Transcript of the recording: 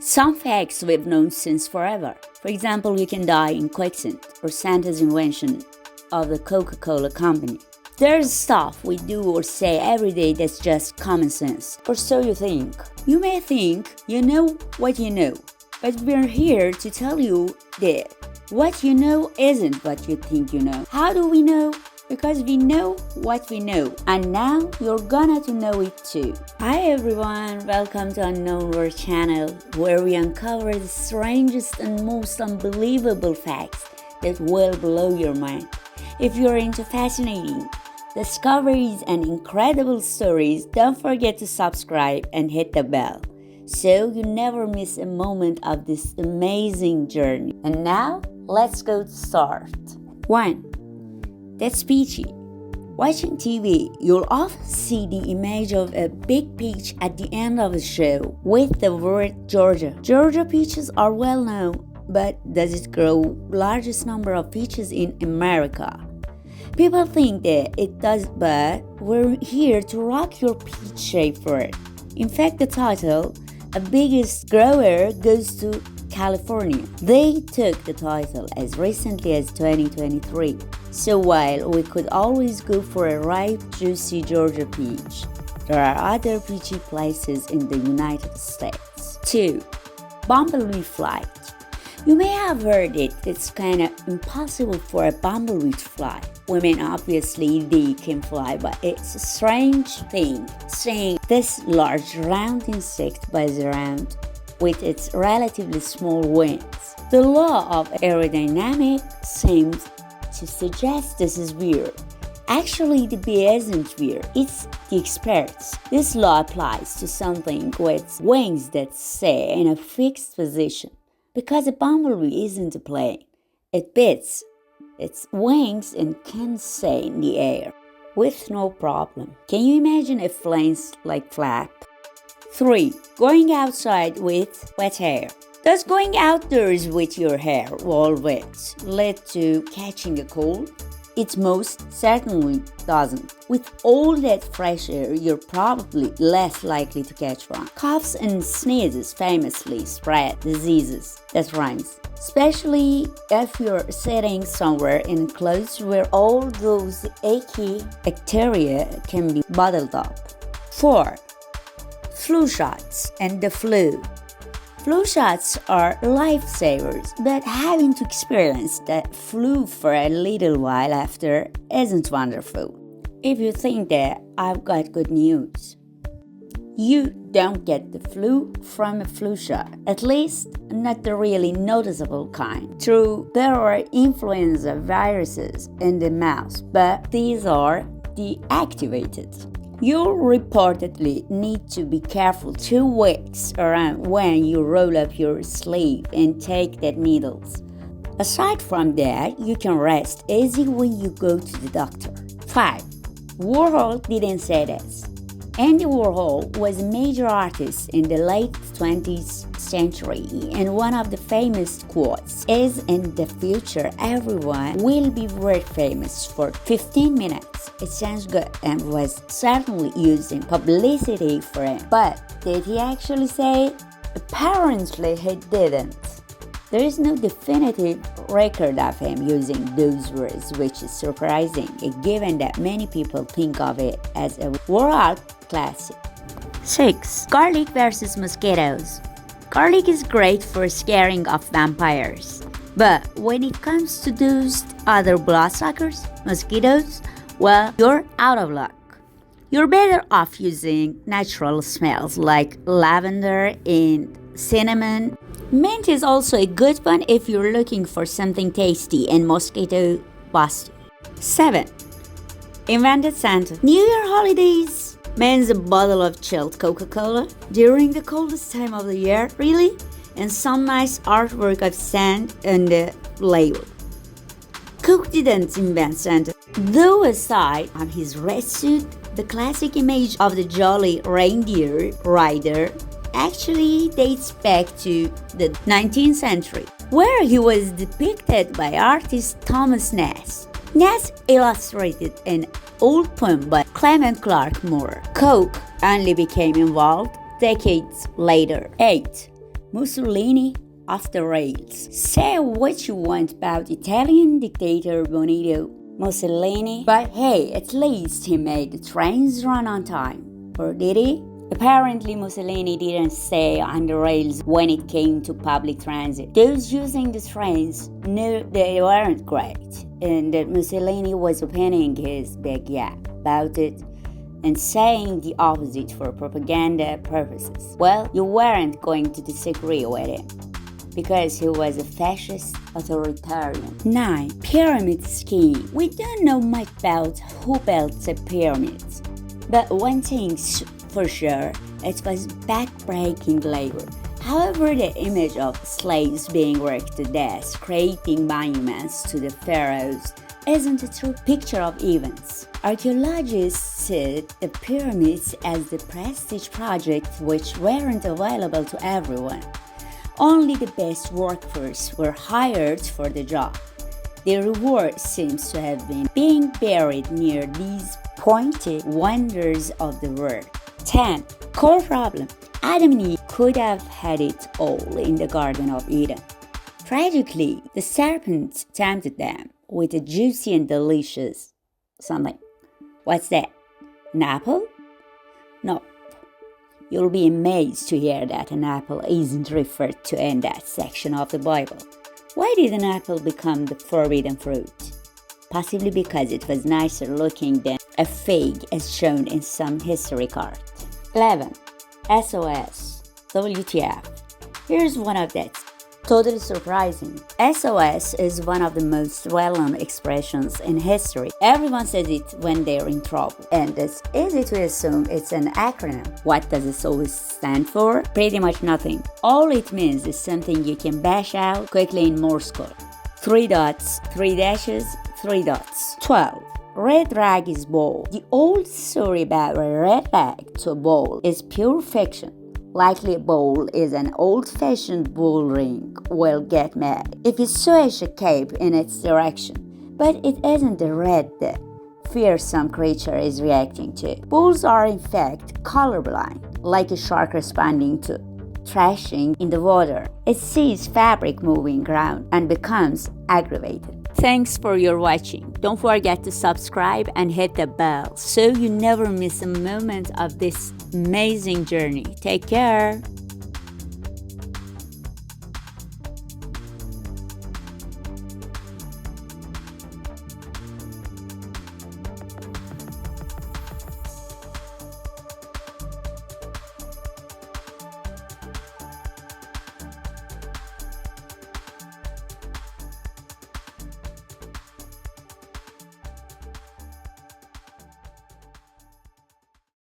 Some facts we've known since forever. For example, you can die in quicksand, or Santa's invention of the Coca-Cola company. There's stuff we do or say every day that's just common sense, or so you think. You may think you know what you know, but we're here to tell you that what you know isn't what you think you know. How do we know? Because we know what we know, and now you're gonna to know it too. Hi everyone, welcome to Unknown World channel, where we uncover the strangest and most unbelievable facts that will blow your mind. If you're into fascinating discoveries and incredible stories, don't forget to subscribe and hit the bell so you never miss a moment of this amazing journey. And now, let's go to start. 1. That's peachy. Watching TV, you'll often see the image of a big peach at the end of a show with the word Georgia. Georgia peaches are well known, but does it grow largest number of peaches in America? People think that it does, but we're here to rock your peach shape for it. In fact, the title, "A Biggest Grower," goes to California. They took the title as recently as 2023. So while we could always go for a ripe, juicy Georgia peach, there are other peachy places in the United States. 2. Bumblebee flight. You may have heard it's kind of impossible for a bumblebee to fly. Women obviously they can fly, but it's a strange thing seeing this large round insect buzz around with its relatively small wings. The law of aerodynamics seems to suggest this is weird. Actually, the bee isn't weird, it's the experts. This law applies to something with wings that stay in a fixed position. Because a bumblebee isn't a plane, it beats its wings and can stay in the air with no problem. Can you imagine if planes like flap? 3. Going outside with wet hair. Does going outdoors with your hair all wet lead to catching a cold? It most certainly doesn't. With all that fresh air, you're probably less likely to catch one. Coughs and sneezes famously spread diseases. That rhymes. Especially if you're sitting somewhere enclosed where all those achy bacteria can be bottled up. 4. Flu shots and the flu. Flu shots are lifesavers, but having to experience the flu for a little while after isn't wonderful. If you think that, I've got good news. You don't get the flu from a flu shot, at least not the really noticeable kind. True, there are influenza viruses in the mouse, but these are deactivated. You'll reportedly need to be careful 2 weeks around when you roll up your sleeve and take that needles. Aside from that, you can rest easy when you go to the doctor. 5. Warhol didn't say this. Andy Warhol was a major artist in the late 20th century, and one of the famous quotes is, "In the future, everyone will be very famous for 15 minutes. It sounds good and was certainly used in publicity for him. But did he actually say it? Apparently he didn't. There is no definitive record of him using those words, which is surprising, given that many people think of it as a world classic. 6. Garlic versus mosquitoes. Garlic is great for scaring off vampires. But when it comes to those other bloodsuckers, mosquitoes, well, you're out of luck. You're better off using natural smells like lavender and cinnamon. Mint is also a good one if you're looking for something tasty and mosquito busting. 7. Invented Santa. New Year holidays means a bottle of chilled Coca-Cola during the coldest time of the year, really? And some nice artwork of sand on the label. Coke didn't invent Santa. Though aside from his red suit, the classic image of the jolly reindeer rider actually dates back to the 19th century, where he was depicted by artist Thomas Nast. Nast illustrated an old poem by Clement Clarke Moore. Coke only became involved decades later. 8. Mussolini off the rails. Say what you want about Italian dictator Benito Mussolini, but hey, at least he made the trains run on time. Or did he? Apparently, Mussolini didn't stay on the rails when it came to public transit. Those using the trains knew they weren't great, and that Mussolini was opening his big yap about it and saying the opposite for propaganda purposes. Well, you weren't going to disagree with him, because he was a fascist authoritarian. 9. Pyramid scheme. We don't know much about who built the pyramids, but one thing's for sure, it was back-breaking labor. However, the image of slaves being worked to death, creating monuments to the pharaohs, isn't a true picture of events. Archaeologists see the pyramids as the prestige projects which weren't available to everyone. Only the best workers were hired for the job. The reward seems to have been being buried near these pointed wonders of the world. 10. Core problem. Adam and Eve could have had it all in the Garden of Eden. Tragically, the serpent tempted them with a juicy and delicious something. What's that? An apple? No. You'll be amazed to hear that an apple isn't referred to in that section of the Bible. Why did an apple become the forbidden fruit? Possibly because it was nicer looking than a fig as shown in some history cards. 11. SOS. WTF. Here's one of that's totally surprising. SOS is one of the most well-known expressions in history. Everyone says it when they're in trouble, and it's easy to assume it's an acronym. What does SOS stand for? Pretty much nothing. All it means is something you can bash out quickly in Morse code. 3 dots, 3 dashes, 3 dots. 12. Red rag is bold. The old story about a red rag to a bowl is pure fiction. Likely a bowl is an old-fashioned bull ring. Well, get mad if you switch a cape in its direction. But it isn't the red that fearsome creature is reacting to. Bulls are in fact colorblind, like a shark responding to thrashing in the water. It sees fabric moving ground and becomes aggravated. Thanks for your watching. Don't forget to subscribe and hit the bell so you never miss a moment of this amazing journey. Take care.